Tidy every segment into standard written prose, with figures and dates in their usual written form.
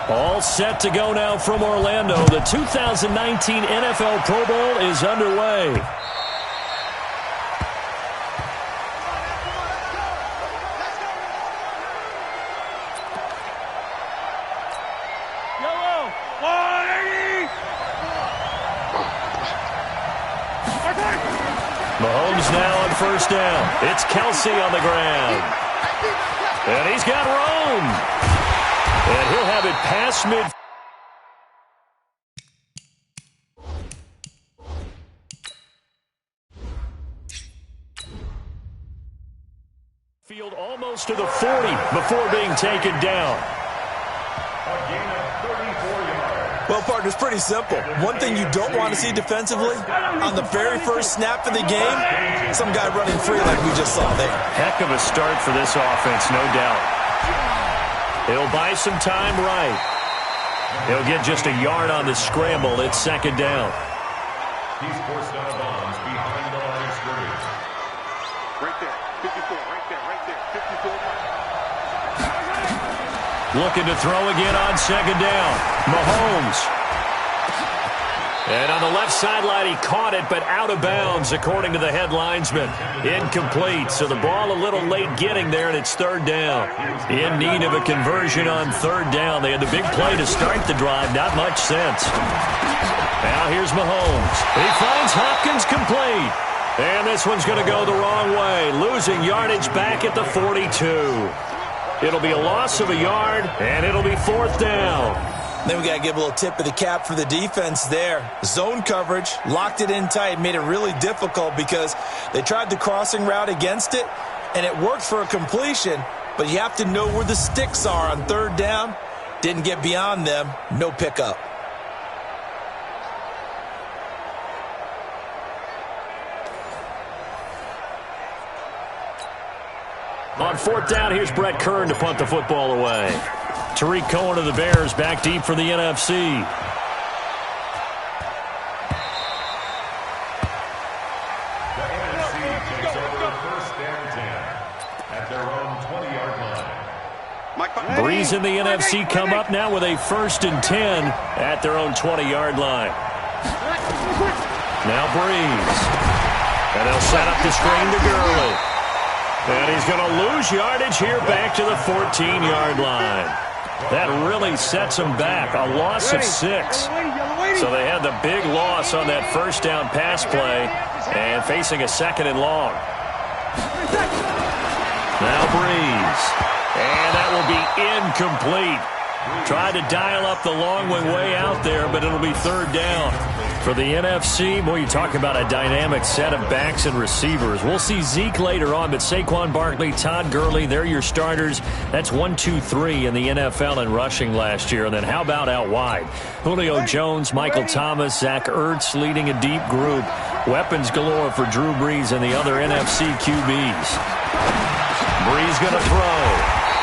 All set to go now from Orlando. The 2019 NFL Pro Bowl is underway. Mahomes now on first down. It's Kelsey on the ground. And he's got Rome. And he'll have it past mid. Field almost to the 40 before being taken down. A gain of 34 yards. Well, partner, it's pretty simple. One thing you don't want to see defensively, on the very first snap of the game, some guy running free like we just saw there. Heck of a start for this offense, no doubt. He'll buy some time right. He'll get just a yard on the scramble. It's second down. He's forced out of bounds behind the line of scrimmage. Right there, 54, right there, 54. Looking to throw again on second down. Mahomes. And on the left sideline, he caught it, but out of bounds, according to the head linesman. Incomplete, so the ball a little late getting there, and it's third down. In need of a conversion on third down. They had the big play to start the drive. Not much sense. Now here's Mahomes. He finds Hopkins complete. And this one's going to go the wrong way, losing yardage back at the 42. It'll be a loss of a yard, and it'll be fourth down. Then we got to give a little tip of the cap for the defense there. Zone coverage, locked it in tight, made it really difficult because they tried the crossing route against it, and it worked for a completion, but you have to know where the sticks are on third down. Didn't get beyond them, no pickup. On fourth down, here's Brett Kern to punt the football away. Tariq Cohen of the Bears back deep for the NFC. The NFC takes over first and 10 at their own 20-yard line. Breeze and the NFC come up now with a first and 10 at their own 20-yard line. Now Breeze. And they'll set up the screen to Gurley. And he's going to lose yardage here back to the 14-yard line. That really sets them back, a loss of 6. So they had the big loss on that first down pass play and facing a second and long. Now Breeze. And that will be incomplete. Tried to dial up the long one way out there, but it'll be third down. For the NFC, boy, you talk about a dynamic set of backs and receivers. We'll see Zeke later on, but Saquon Barkley, Todd Gurley, they're your starters. That's 1, 2, 3 in the NFL in rushing last year. And then how about out wide? Julio Jones, Michael Thomas, Zach Ertz leading a deep group. Weapons galore for Drew Brees and the other NFC QBs. Brees going to throw.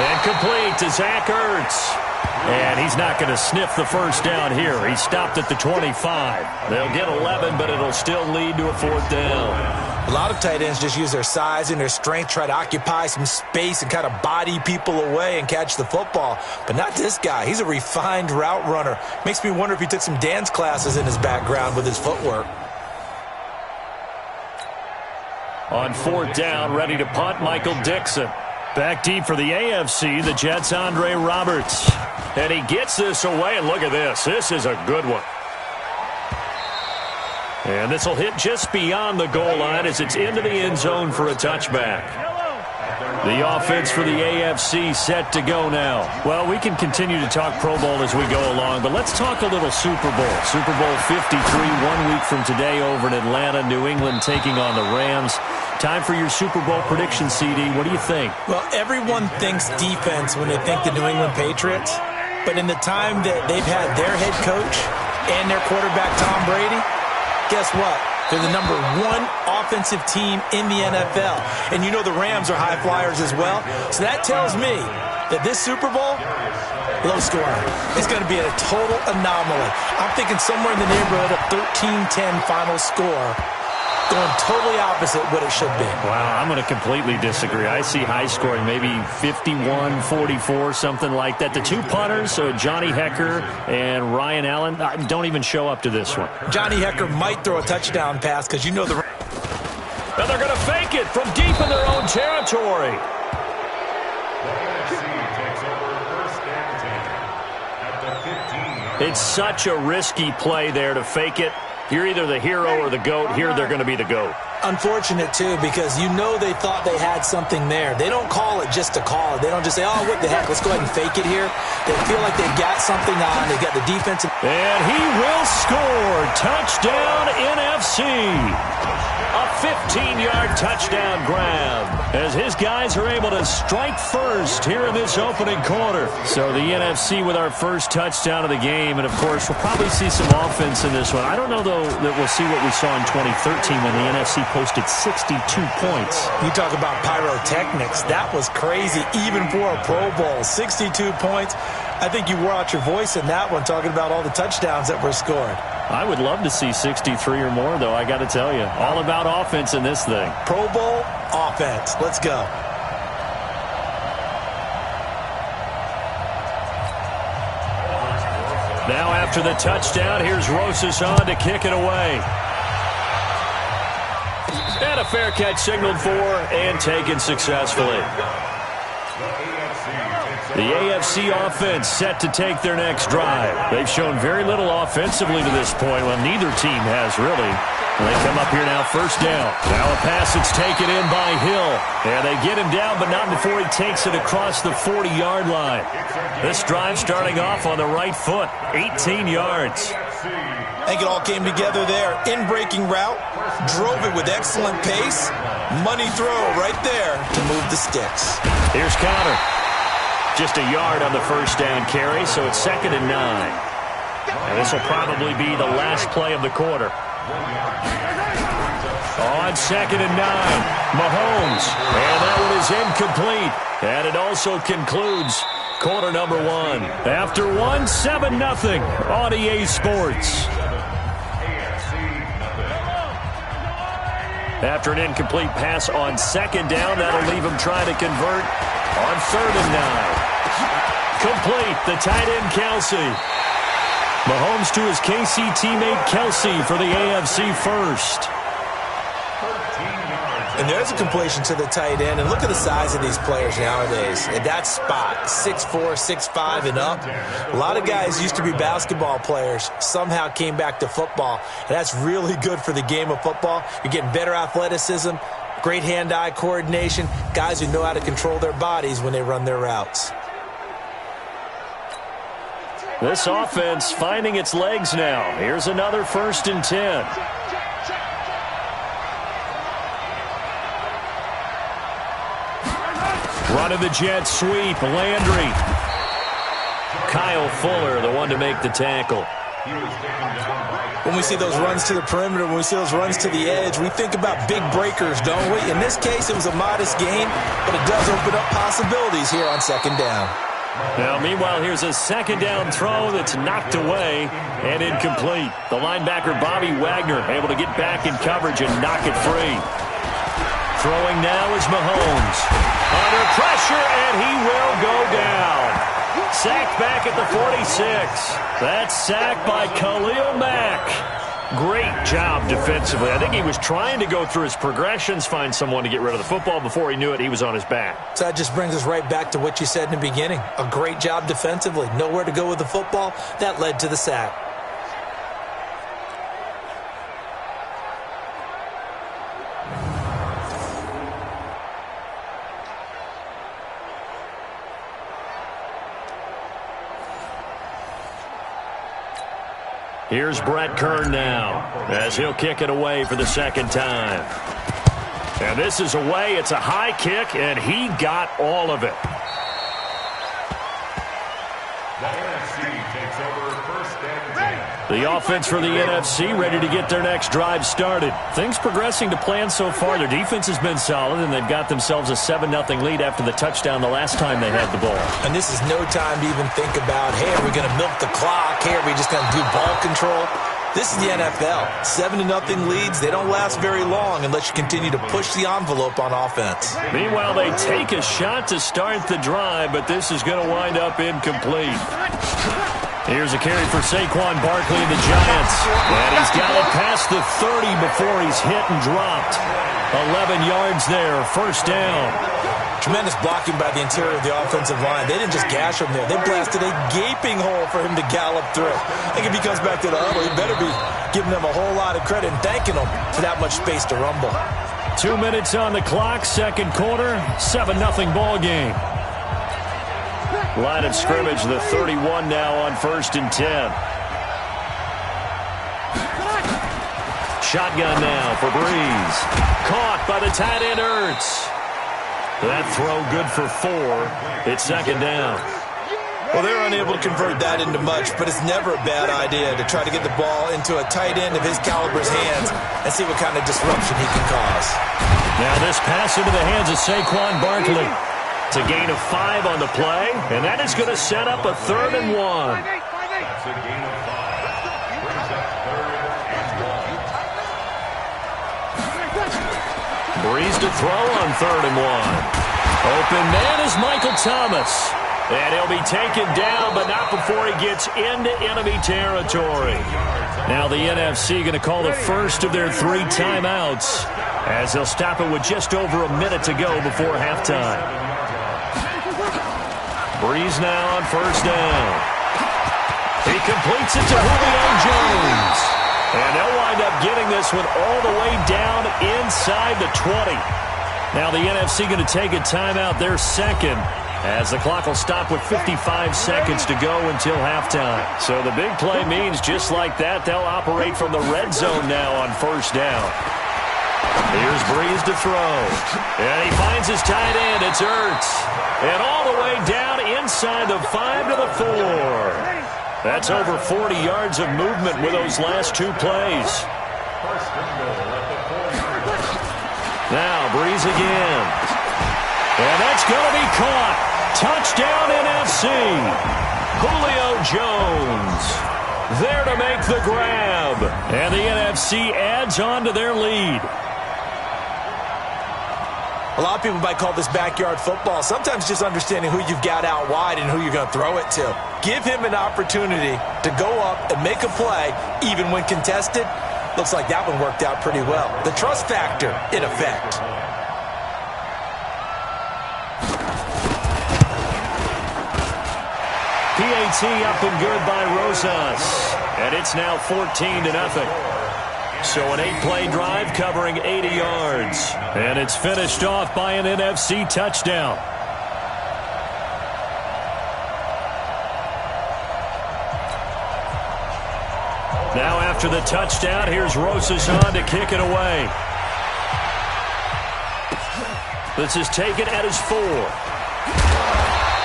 And complete to Zach Ertz. And he's not going to sniff the first down here. He stopped at the 25. They'll get 11, but it'll still lead to a fourth down. A lot of tight ends just use their size and their strength, try to occupy some space and kind of body people away and catch the football. But not this guy. He's a refined route runner. Makes me wonder if he took some dance classes in his background with his footwork. On fourth down, ready to punt, Michael Dixon. Back deep for the AFC, the Jets' Andre Roberts. And he gets this away, and look at this. This is a good one. And this will hit just beyond the goal line as it's into the end zone for a touchback. The offense for the AFC set to go now. Well, we can continue to talk Pro Bowl as we go along, but let's talk a little Super Bowl. Super Bowl 53, 1 week from today over in Atlanta, New England taking on the Rams. Time for your Super Bowl prediction, CD. What do you think? Well, everyone thinks defense when they think the New England Patriots, but in the time that they've had their head coach and their quarterback, Tom Brady, guess what? They're the #1 offensive team in the NFL. And you know the Rams are high flyers as well. So that tells me that this Super Bowl, low scoring. It's going to be a total anomaly. I'm thinking somewhere in the neighborhood of 13-10 final score. going totally opposite what it should be. Wow, I'm going to completely disagree. I see high scoring, maybe 51-44, something like that. The two punters, Johnny Hecker and Ryan Allen, don't even show up to this one. Johnny Hecker might throw a touchdown pass because you know the... And they're going to fake it from deep in their own territory. It's such a risky play there to fake it. You're either the hero or the GOAT. Here they're going to be the GOAT. Unfortunate, too, because you know they thought they had something there. They don't call it just to call it. They don't just say, oh, what the heck, let's go ahead and fake it here. They feel like they've got something on. They've got the defensive. And he will score. Touchdown, NFC. A 15-yard touchdown grab as his guys are able to strike first here in this opening quarter. So the NFC with our first touchdown of the game. And, of course, we'll probably see some offense in this one. I don't know, though, that we'll see what we saw in 2013 when the NFC posted 62 points. You talk about pyrotechnics. That was crazy, even for a Pro Bowl. 62 points. I think you wore out your voice in that one talking about all the touchdowns that were scored. I would love to see 63 or more, though, I got to tell you. All about offense in this thing. Pro Bowl offense. Let's go. Now after the touchdown, here's Rosas on to kick it away. And a fair catch signaled for and taken successfully. The AFC offense set to take their next drive. They've shown very little offensively to this point. Well, neither team has really. They come up here now, first down. Now a pass that's taken in by Hill. And they get him down, but not before he takes it across the 40-yard line. This drive starting off on the right foot, 18 yards. I think it all came together there. In-breaking route, drove it with excellent pace. Money throw right there to move the sticks. Here's Connor. Just a yard on the first down carry, so it's 2nd and 9. And this will probably be the last play of the quarter. On 2nd and 9, Mahomes. And that one is incomplete. And it also concludes quarter number 1. After 1, 7-0 on EA Sports. After an incomplete pass on 2nd down, that'll leave him trying to convert on 3rd and 9. Complete, the tight end Kelsey. Mahomes to his KC teammate Kelsey for the AFC first. And there's a completion to the tight end. And look at the size of these players nowadays. At that spot, 6'4", 6'5", and up. A lot of guys used to be basketball players, somehow came back to football. And that's really good for the game of football. You're getting better athleticism, great hand-eye coordination, guys who know how to control their bodies when they run their routes. This offense finding its legs now. Here's another 1st and 10. Running the jet sweep, Landry. Kyle Fuller, the one to make the tackle. When we see those runs to the perimeter, when we see those runs to the edge, we think about big breakers, don't we? In this case, it was a modest gain, but it does open up possibilities here on 2nd down. Now, meanwhile, here's a 2nd down throw that's knocked away and incomplete. The linebacker, Bobby Wagner, able to get back in coverage and knock it free. Throwing now is Mahomes. Under pressure, and he will go down. Sacked back at the 46. That's sacked by Khalil Mack. Great job defensively. I think he was trying to go through his progressions, find someone to get rid of the football. Before he knew it, he was on his back. So that just brings us right back to what you said in the beginning. A great job defensively. Nowhere to go with the football. That led to the sack. Here's Brett Kern now as he'll kick it away for the 2nd time. And this is away. It's a high kick, and he got all of it. The NFC takes over 1st and 10. The offense for the NFC ready to get their next drive started. Things progressing to plan so far. Their defense has been solid, and they've got themselves a 7-0 lead after the touchdown the last time they had the ball. And this is no time to even think about, hey, are we going to milk the clock? Hey, are we just going to do ball control? This is the NFL. 7-0 leads, they don't last very long unless you continue to push the envelope on offense. Meanwhile, they take a shot to start the drive, but this is going to wind up incomplete. Here's a carry for Saquon Barkley and the Giants. And he's got it past the 30 before he's hit and dropped. 11 yards there, first down. Tremendous blocking by the interior of the offensive line. They didn't just gash him there. They blasted a gaping hole for him to gallop through. I think if he comes back to the huddle, he better be giving them a whole lot of credit and thanking them for that much space to rumble. 2 minutes on the clock, second quarter, 7-0 ball game. Line of scrimmage, the 31 now on 1st and 10. Shotgun now for Breeze. Caught by the tight end, Ertz. That throw good for 4. It's second down. Well, they're unable to convert that into much, but it's never a bad idea to try to get the ball into a tight end of his caliber's hands and see what kind of disruption he can cause. Now this pass into the hands of Saquon Barkley. It's a gain of 5 on the play, and that is going to set up a 3rd and 1. That's a gain of 5. Brings up 3rd and 1. Breeze to throw on 3rd and 1. Open man is Michael Thomas. And he'll be taken down, but not before he gets into enemy territory. Now the NFC going to call the first of their 3 timeouts as they'll stop it with just over a minute to go before halftime. Breeze now on 1st down. He completes it to Julio Jones. And they'll wind up getting this one all the way down inside the 20. Now the NFC going to take a timeout, their second, as the clock will stop with 55 seconds to go until halftime. So the big play means just like that, they'll operate from the red zone now on 1st down. Here's Breeze to throw. And he finds his tight end. It's Ertz. And all the way down inside the 5 to the 4. That's over 40 yards of movement with those last 2 plays. Now Breeze again. And that's going to be caught. Touchdown NFC. Julio Jones there to make the grab. And the NFC adds on to their lead. A lot of people might call this backyard football. Sometimes just understanding who you've got out wide and who you're going to throw it to. Give him an opportunity to go up and make a play, even when contested. Looks like that one worked out pretty well. The trust factor in effect. PAT up and good by Rosas. And it's now 14-0. So an 8-play drive covering 80 yards. And it's finished off by an NFC touchdown. Now after the touchdown, here's Rosas on to kick it away. This is taken at his 4.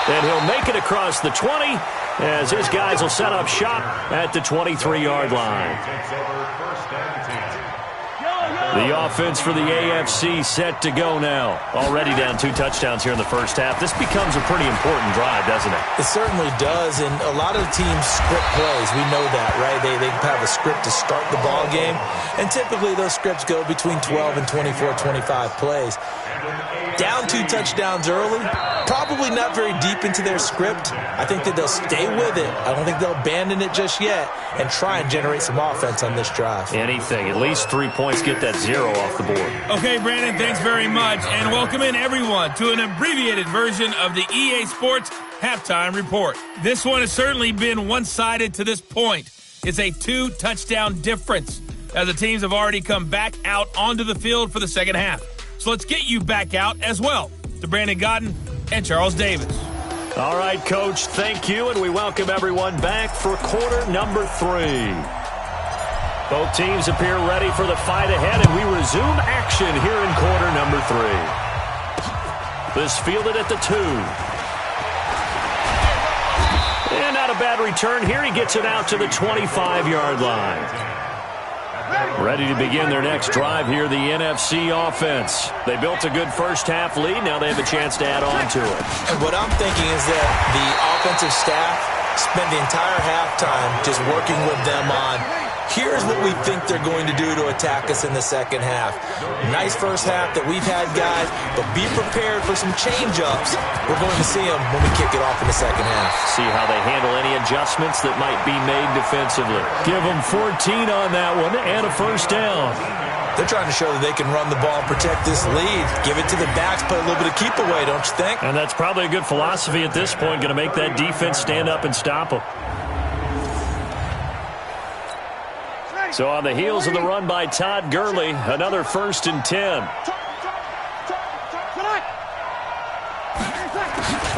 And he'll make it across the 20 as his guys will set up shop at the 23-yard line. The offense for the AFC set to go now. Already down 2 touchdowns here in the first half. This becomes a pretty important drive, doesn't it? It certainly does, and a lot of the teams script plays. We know that, right? They have a script to start the ball game, and typically those scripts go between 12 and 24, 25 plays. Down 2 touchdowns early, probably not very deep into their script. I think that they'll stay with it. I don't think they'll abandon it just yet and try and generate some offense on this drive. Anything. At least 3 points, get that 0 off the board. Okay, Brandon, thanks very much. And welcome in, everyone, to an abbreviated version of the EA Sports Halftime Report. This one has certainly been one-sided to this point. It's a 2-touchdown difference as the teams have already come back out onto the field for the second half. So let's get you back out as well to Brandon Godden and Charles Davis. All right, Coach, thank you, and we welcome everyone back for quarter number 3. Both teams appear ready for the fight ahead, and we resume action here in quarter number 3. This fielded at the 2. And not a bad return here. He gets it out to the 25-yard line. Ready to begin their next drive here, the NFC offense. They built a good first-half lead. Now they have a chance to add on to it. And what I'm thinking is that the offensive staff spent the entire halftime just working with them on Here's what we think they're going to do to attack us in the second half. Nice first half that we've had, guys, but be prepared for some change-ups. We're going to see them when we kick it off in the second half. See how they handle any adjustments that might be made defensively. Give them 14 on that one and a first down. They're trying to show that they can run the ball and protect this lead. Give it to the backs, play a little bit of keep away, don't you think? And that's probably a good philosophy at this point, going to make that defense stand up and stop them. So on the heels of the run by Todd Gurley, another 1st and 10.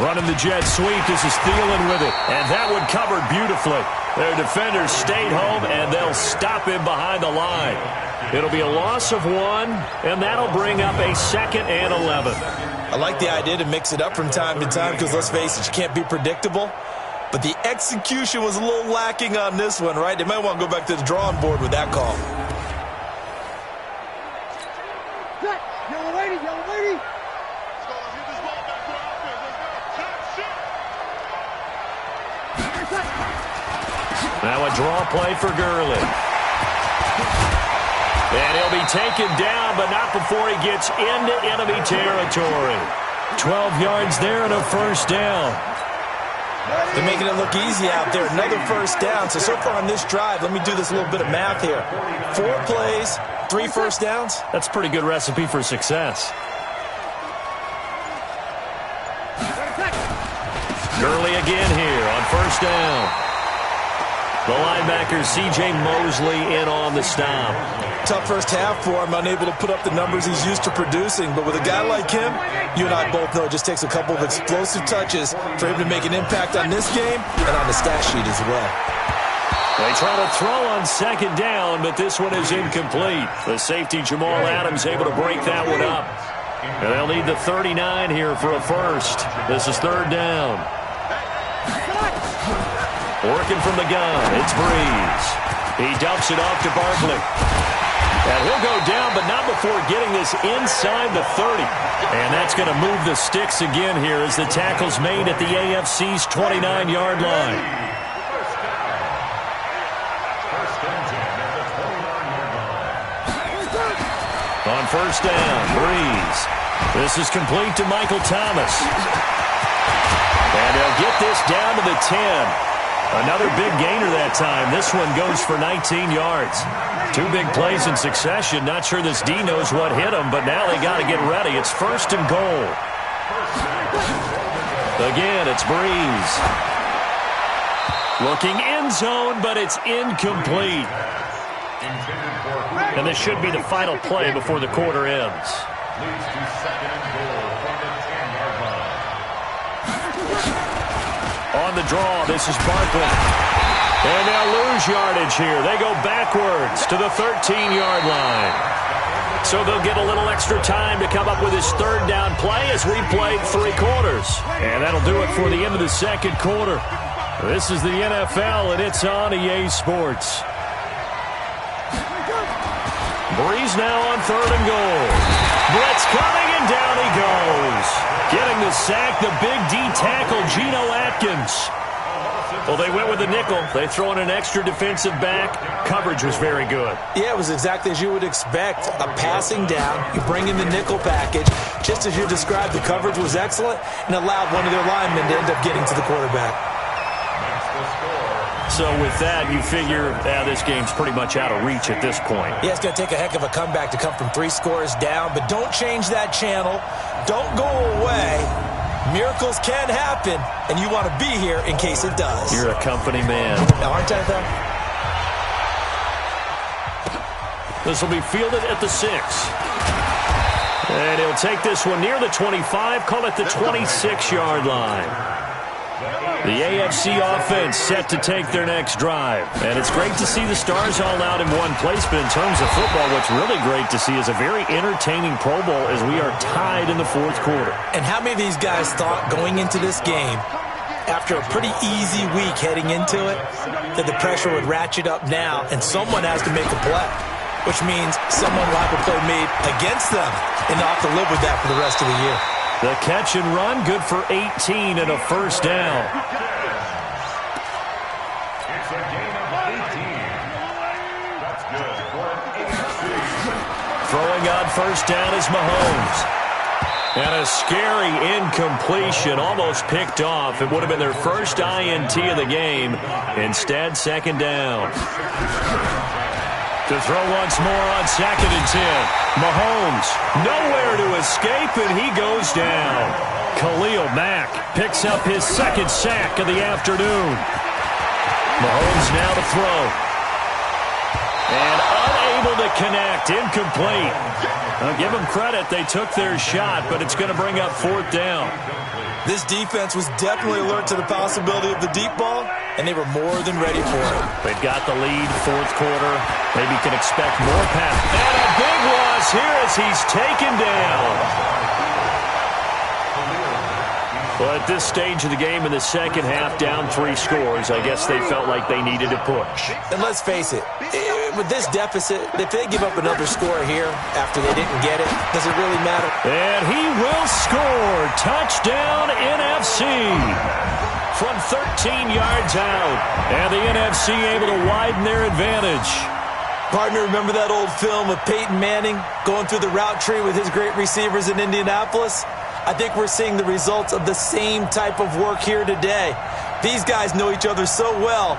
Running the jet sweep. This is Thielen with it. And that one covered beautifully. Their defenders stayed home, and they'll stop him behind the line. It'll be a loss of 1, and that'll bring up a 2nd and 11. I like the idea to mix it up from time to time because, let's face it, you can't be predictable. But the execution was a little lacking on this one, right? They might want to go back to the drawing board with that call. Yellow lady, yellow lady. Now a draw play for Gurley. And he'll be taken down, but not before he gets into enemy territory. 12 yards there and a first down. They're making it look easy out there. Another first down. So far on this drive, let me do this little bit of math here. 4 plays, 3 first downs. That's a pretty good recipe for success. Gurley again here on first down. The linebacker, C.J. Mosley, in on the stop. Tough first half for him, unable to put up the numbers he's used to producing. But with a guy like him, you and I both know it just takes a couple of explosive touches for him to make an impact on this game and on the stat sheet as well. They try to throw on second down, but this one is incomplete. The safety, Jamal Adams, able to break that one up. And they'll need the 39 here for a first. This is 3rd down. Working from the gun, it's Breeze. He dumps it off to Barkley. And he'll go down, but not before getting this inside the 30. And that's going to move the sticks again here as the tackle's made at the AFC's 29-yard line. On first down, Breeze. This is complete to Michael Thomas. And they'll get this down to the 10. Another big gainer that time. This one goes for 19 yards. 2 big plays in succession. Not sure this D knows what hit him, but now they got to get ready. It's 1st and goal. Again, it's Breeze. Looking end zone, but it's incomplete. And this should be the final play before the quarter ends. Leads to 2nd and goal from the 10-yard line. On the draw, this is Barkley. And they'll lose yardage here. They go backwards to the 13-yard line. So they'll get a little extra time to come up with his 3rd down play as we played 3 quarters. And that'll do it for the end of the 2nd quarter. This is the NFL, and it's on EA Sports. Breeze now on 3rd and goal. Brett's coming, and down he goes. Getting the sack, the big D tackle, Geno Atkins. Well, they went with the nickel. They throw in an extra defensive back. Coverage was very good. Yeah, it was exactly as you would expect. A passing down, you bring in the nickel package. Just as you described, the coverage was excellent and allowed one of their linemen to end up getting to the quarterback. So with that, you figure this game's pretty much out of reach at this point. Yeah, it's going to take a heck of a comeback to come from 3 scores down, but don't change that channel. Don't go away. Miracles can happen, and you want to be here in case it does. You're a company man. Now, aren't I, though? This will be fielded at the 6. And he'll take this one near the 25, call it the 26-yard line. The AFC offense set to take their next drive. And it's great to see the stars all out in one place, but in terms of football, what's really great to see is a very entertaining Pro Bowl as we are tied in the 4th quarter. And how many of these guys thought going into this game, after a pretty easy week heading into it, that the pressure would ratchet up now and someone has to make a play, which means someone will have a play made against them and they'll have to live with that for the rest of the year. The catch and run, good for 18 and a first down. It's a gain of 18. first down is Mahomes. And a scary incompletion, almost picked off. It would have been their first INT of the game. Instead, second down. To throw once more on 2nd and 10. Mahomes, nowhere to escape, and he goes down. Khalil Mack picks up his second sack of the afternoon. Mahomes now to throw. And unable to connect, incomplete. I'll give them credit, they took their shot, but it's going to bring up 4th down. This defense was definitely alert to the possibility of the deep ball, and they were more than ready for it. They've got the lead, 4th quarter. Maybe can expect more pass. And a big loss here as he's taken down. Well, at this stage of the game in the second half, down 3 scores, I guess they felt like they needed to push. And let's face it, with this deficit, if they give up another score here after they didn't get it, does it really matter? And he will score. Touchdown, NFC. From 13 yards out. And the NFC able to widen their advantage. Partner, remember that old film of Peyton Manning going through the route tree with his great receivers in Indianapolis? I think we're seeing the results of the same type of work here today. These guys know each other so well,